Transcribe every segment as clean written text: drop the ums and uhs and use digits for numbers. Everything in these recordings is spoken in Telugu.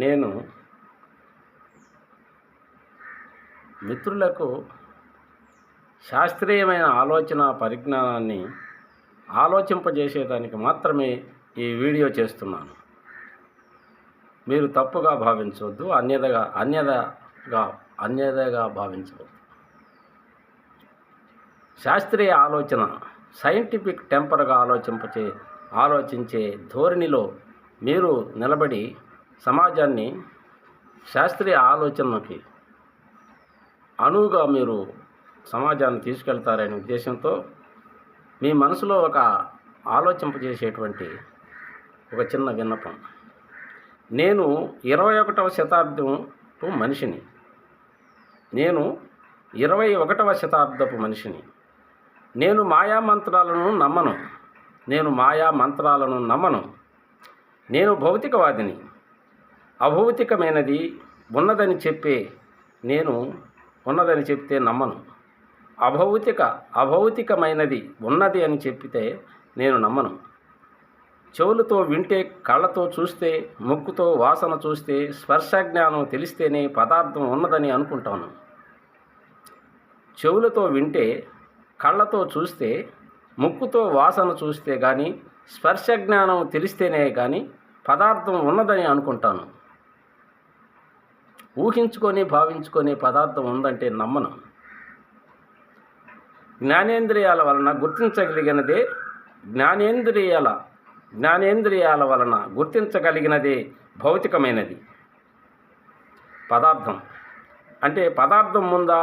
నేను మిత్రులకు శాస్త్రీయమైన ఆలోచన పరిజ్ఞానాన్ని ఆలోచింపజేసేదానికి మాత్రమే ఈ వీడియో చేస్తున్నాను. మీరు తప్పుగా భావించవద్దు, అన్యదగా భావించవద్దు. శాస్త్రీయ ఆలోచన, సైంటిఫిక్ టెంపర్గా ఆలోచించే ధోరణిలో మీరు నిలబడి సమాజాన్ని శాస్త్రీయ ఆలోచనకి అనువుగా మీరు సమాజాన్ని తీసుకెళ్తారనే ఉద్దేశంతో మీ మనసులో ఒక ఆలోచింపజేసేటువంటి ఒక చిన్న విన్నపం. నేను 21వ శతాబ్దపు మనిషిని. నేను 21వ శతాబ్దపు మనిషిని. నేను మాయామంత్రాలను నమ్మను. నేను భౌతికవాదిని. అభౌతికమైనది ఉన్నదని చెప్తే నమ్మను. అభౌతికమైనది ఉన్నది అని చెప్పితే నేను నమ్మను. చెవులతో వింటే, కళ్ళతో చూస్తే, ముక్కుతో వాసన చూస్తే, స్పర్శ జ్ఞానం తెలిస్తేనే పదార్థం ఉన్నదని అనుకుంటాను. చెవులతో వింటే, కళ్ళతో చూస్తే, ముక్కుతో వాసన చూస్తే కానీ, స్పర్శ జ్ఞానం తెలిస్తేనే కానీ పదార్థం ఉన్నదని అనుకుంటాను. ఊహించుకొని భావించుకొని పదార్థం ఉందంటే నమ్మను. జ్ఞానేంద్రియాల వలన గుర్తించగలిగినదే భౌతికమైనది. పదార్థం అంటే పదార్థం ముందా,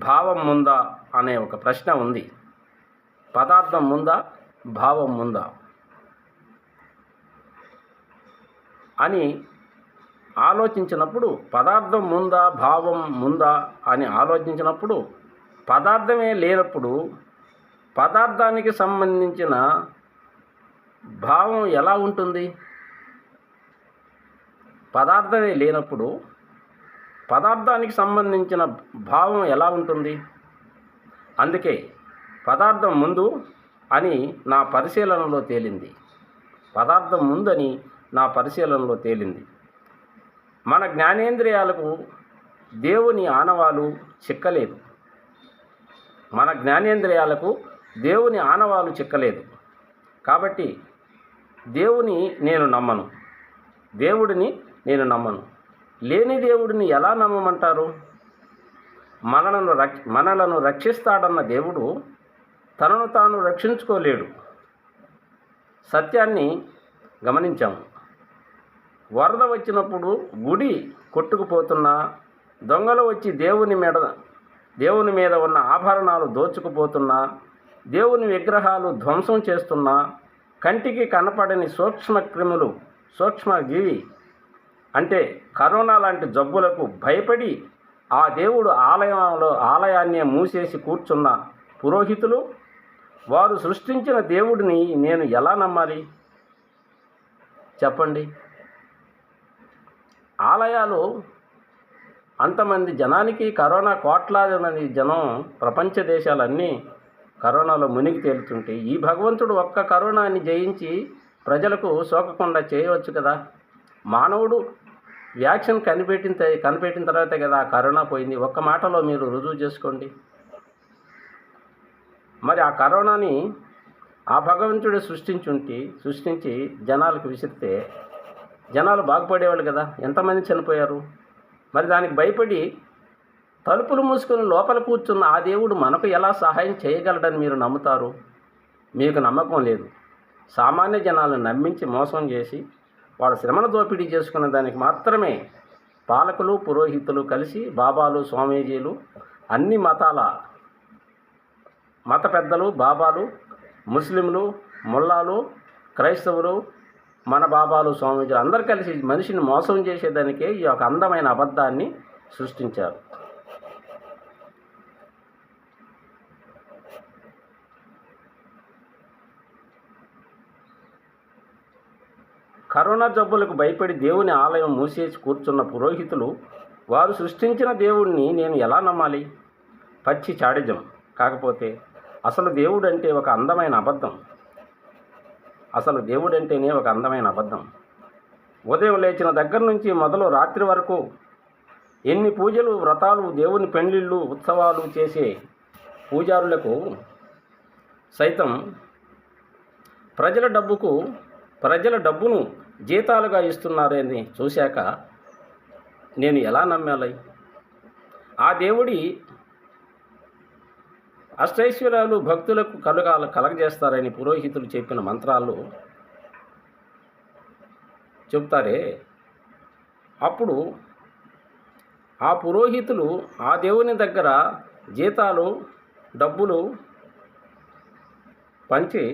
భావం ముందా అనే ఒక ప్రశ్న ఉంది. పదార్థం ముందా, భావం ముందా అని ఆలోచించినప్పుడు, పదార్థం ముందా, భావం ముందా అని ఆలోచించినప్పుడు, పదార్థమే లేనప్పుడు పదార్థానికి సంబంధించిన భావం ఎలా ఉంటుంది? పదార్థమే లేనప్పుడు పదార్థానికి సంబంధించిన భావం ఎలా ఉంటుంది? అందుకే పదార్థం ముందు అని నా పరిశీలనలో తేలింది. మన జ్ఞానేంద్రియాలకు దేవుని ఆనవాలు చిక్కలేదు. కాబట్టి దేవుడిని నేను నమ్మను. లేని దేవుడిని ఎలా నమ్మమంటారు? మనలను రక్షిస్తాడన్న దేవుడు తనను తాను రక్షించుకోలేడు. సత్యాన్ని గమనించాము. వరద వచ్చినప్పుడు గుడి కొట్టుకుపోతున్నా, దొంగలు వచ్చి దేవుని మీద ఉన్న ఆభరణాలు దోచుకుపోతున్నా, దేవుని విగ్రహాలు ధ్వంసం చేస్తున్నా, కంటికి కనపడని సూక్ష్మజీవి అంటే కరోనా లాంటి జబ్బులకు భయపడి ఆ దేవుడు ఆలయాన్ని మూసేసి కూర్చున్న పురోహితులు, వారు సృష్టించిన దేవుడిని నేను ఎలా నమ్మాలి చెప్పండి? ఆలయాలు అంతమంది జనానికి, కరోనా కోట్లాది మంది జనం, ప్రపంచ దేశాలన్నీ కరోనాలో మునిగి తేలుతుంటే ఈ భగవంతుడు ఒక్క కరోనాని జయించి ప్రజలకు సోకకుండా చేయవచ్చు కదా. మానవుడు వ్యాక్సిన్ కనిపెట్టిన తర్వాతే కదా కరోనా పోయింది. ఒక్క మాటలో మీరు రుజువు చేసుకోండి. మరి ఆ కరోనాని ఆ భగవంతుడు సృష్టించి జనాలకు విసిరితే జనాలు బాగుపడేవాళ్ళు కదా. ఎంతమంది చనిపోయారు? మరి దానికి భయపడి తలుపులు మూసుకొని లోపల కూర్చున్న ఆ దేవుడు మనకు ఎలా సహాయం చేయగలడని మీరు నమ్ముతారు? మీకు నమ్మకం లేదు. సామాన్య జనాలను నమ్మించి మోసం చేసి వాడు శ్రమను దోపిడీ చేసుకునే దానికి మాత్రమే పాలకులు, పురోహితులు కలిసి, బాబాలు, స్వామీజీలు, అన్ని మత పెద్దలు, బాబాలు, ముస్లింలు, ముల్లాలు, క్రైస్తవులు, మన బాబాలు, స్వామీజీలు అందరూ కలిసి మనిషిని మోసం చేసేదానికే ఈ యొక్క అందమైన అబద్ధాన్ని సృష్టించారు. కరోనా జబ్బులకు భయపడి దేవుని ఆలయం మూసేసి కూర్చున్న పురోహితులు, వారు సృష్టించిన దేవుడిని నేను ఎలా నమ్మాలి? పచ్చి చాడిజం. కాకపోతే అసలు దేవుడంటేనే ఒక అందమైన అబద్ధం. ఉదయం లేచిన దగ్గర నుంచి మొదలు రాత్రి వరకు ఎన్ని పూజలు, వ్రతాలు, దేవుని పెండ్లిళ్ళు, ఉత్సవాలు చేసే పూజారులకు సైతం ప్రజల డబ్బును జీతాలుగా ఇస్తున్నారని చూశాక నేను ఎలా నమ్మాలి? ఆ దేవుడి అష్టైశ్వర్యాలు భక్తులకు కలగజేస్తారని పురోహితులు చెప్పిన మంత్రాలు చెప్తారే, అప్పుడు ఆ పురోహితులు ఆ దేవుని దగ్గర జీతాలు, డబ్బులు పంచి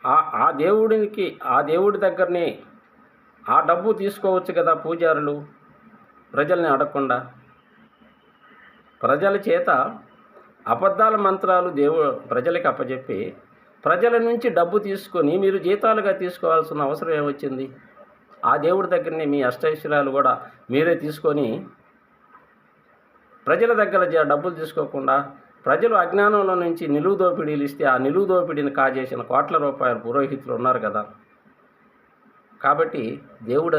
ఆ దేవుడి దగ్గరనే ఆ డబ్బు తీసుకోవచ్చు కదా పూజారులు, ప్రజల్ని అడగకుండా. ప్రజల చేత అబద్ధాల మంత్రాలు ప్రజలకు అప్పచెప్పి ప్రజల నుంచి డబ్బు తీసుకొని మీరు జీతాలుగా తీసుకోవాల్సిన అవసరం ఏమొచ్చింది? ఆ దేవుడి దగ్గరనే మీ అష్టైశ్వర్యాలు కూడా మీరే తీసుకొని ప్రజల దగ్గర డబ్బులు తీసుకోకుండా ప్రజలు అజ్ఞానంలో నుంచి నిలువు దోపిడీలు ఇస్తే ఆ నిలువు దోపిడీని కాజేసిన కోట్ల రూపాయల పురోహితులు ఉన్నారు కదా. కాబట్టి దేవుడు